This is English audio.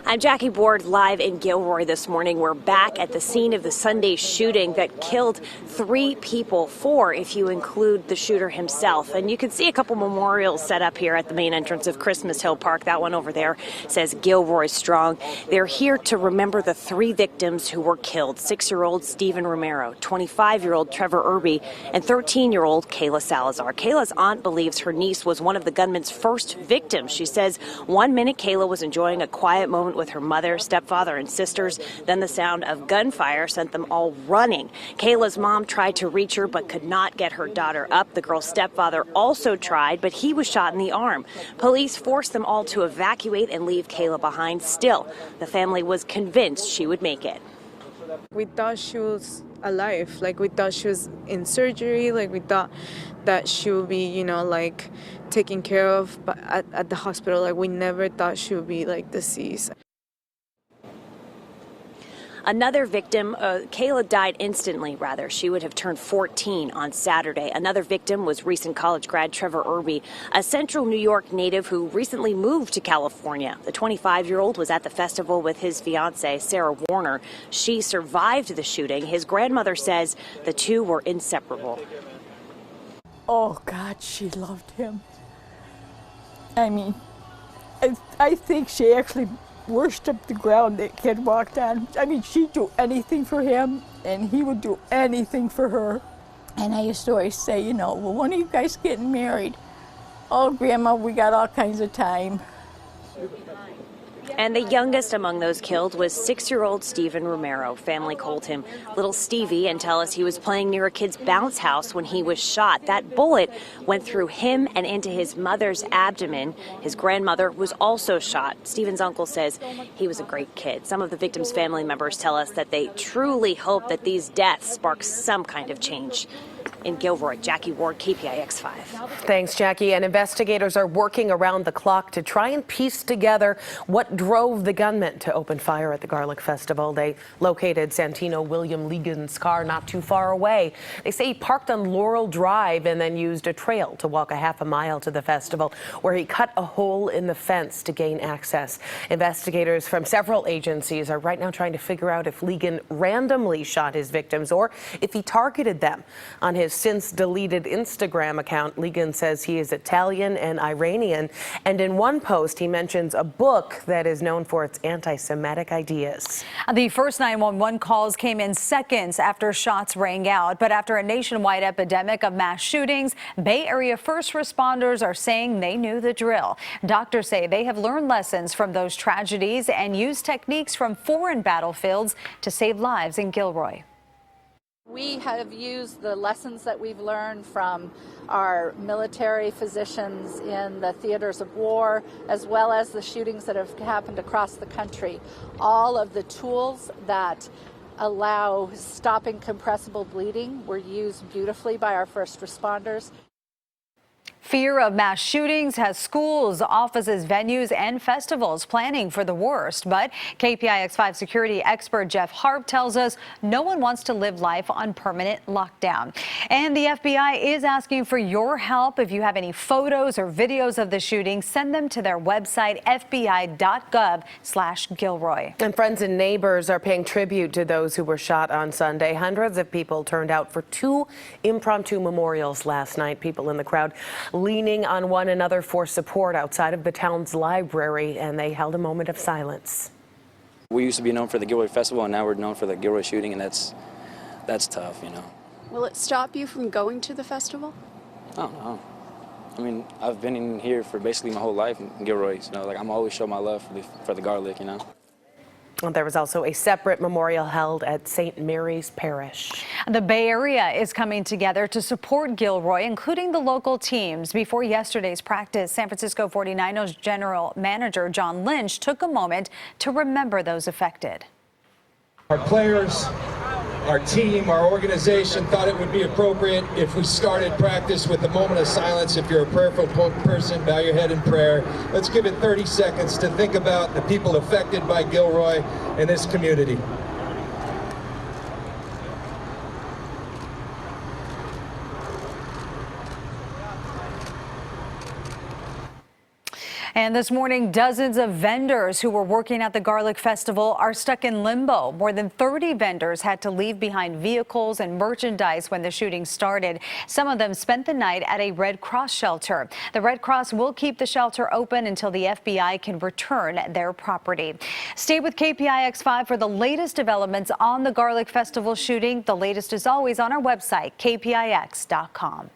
I'm Jackie Ward, live in Gilroy this morning. We're back at the scene of the Sunday shooting that killed 3 people, 4 if you include the shooter himself. And you can see a couple memorials set up here at the main entrance of Christmas Hill Park. That one over there says Gilroy Strong. They're here to remember the 3 victims who were killed: 6-year-old Stephen Romero, 25-year-old Trevor Irby, and 13-year-old Kayla Salazar. Kayla's aunt believes her niece was one of the gunman's first victims. She says one minute Kayla was enjoying a quiet moment with her mother, stepfather, and sisters. Then the sound of gunfire sent them all running. Kayla's mom tried to reach her but could not get her daughter up. The girl's stepfather also tried, but he was shot in the arm. Police forced them all to evacuate and leave Kayla behind. Still, the family was convinced she would make it. We thought she was alive. We thought she was in surgery. We thought that she would be, taken care of at the hospital. We never thought she would be, deceased. Another victim, Kayla died instantly, rather. She would have turned 14 on Saturday. Another victim was recent college grad Trevor Irby, a central New York native who recently moved to California. The 25-year-old was at the festival with his fiancée, Sarah Warner. She survived the shooting. His grandmother says the two were inseparable. Oh, God, she loved him. I mean, I think she actually worshipped the ground that kid walked on. I mean, she'd do anything for him, and he would do anything for her. And I used to always say, well, when are you guys getting married? Oh, Grandma, we got all kinds of time. And the youngest among those killed was 6-year-old Stephen Romero. Family called him Little Stevie and tell us he was playing near a kid's bounce house when he was shot. That bullet went through him and into his mother's abdomen. His grandmother was also shot. Stephen's uncle says he was a great kid. Some of the victims' family members tell us that they truly hope that these deaths spark some kind of change. In Gilroy, Jackie Ward, KPIX 5. Thanks, Jackie. And investigators are working around the clock to try and piece together what drove the gunman to open fire at the Garlic Festival. They located Santino William Legan's car not too far away. They say he parked on Laurel Drive and then used a trail to walk a half a mile to the festival, where he cut a hole in the fence to gain access. Investigators from several agencies are right now trying to figure out if Legan randomly shot his victims or if he targeted them. On his since deleted Instagram account, Legan says he is Italian and Iranian, and in one post he mentions a book that is known for its anti-Semitic ideas. The first 911 calls came in seconds after shots rang out, but after a nationwide epidemic of mass shootings, Bay Area first responders are saying they knew the drill. Doctors say they have learned lessons from those tragedies and used techniques from foreign battlefields to save lives in Gilroy. We have used the lessons that we've learned from our military physicians in the theaters of war, as well as the shootings that have happened across the country. All of the tools that allow stopping compressible bleeding were used beautifully by our first responders. Fear of mass shootings has schools, offices, venues, and festivals planning for the worst. But KPIX 5 security expert Jeff Harp tells us no one wants to live life on permanent lockdown. And the FBI is asking for your help. If you have any photos or videos of the shooting, send them to their website, fbi.gov/Gilroy. And friends and neighbors are paying tribute to those who were shot on Sunday. Hundreds of people turned out for 2 impromptu memorials last night. People in the crowd leaning on one another for support outside of the town's library, and they held a moment of silence. We used to be known for the Gilroy Festival, and now we're known for the Gilroy shooting, and that's tough, Will it stop you from going to the festival? I don't know. I mean, I've been in here for basically my whole life in Gilroy, I'm always show my love for the garlic, There was also a separate memorial held at St. Mary's Parish. The Bay Area is coming together to support Gilroy, including the local teams. Before yesterday's practice, San Francisco 49ers general manager John Lynch took a moment to remember those affected. Our players, our team, our organization thought it would be appropriate if we started practice with a moment of silence. If you're a prayerful person, bow your head in prayer. Let's give it 30 seconds to think about the people affected by Gilroy and this community. And this morning, dozens of vendors who were working at the Garlic Festival are stuck in limbo. More than 30 vendors had to leave behind vehicles and merchandise when the shooting started. Some of them spent the night at a Red Cross shelter. The Red Cross will keep the shelter open until the FBI can return their property. Stay with KPIX 5 for the latest developments on the Garlic Festival shooting. The latest is always on our website, kpix.com.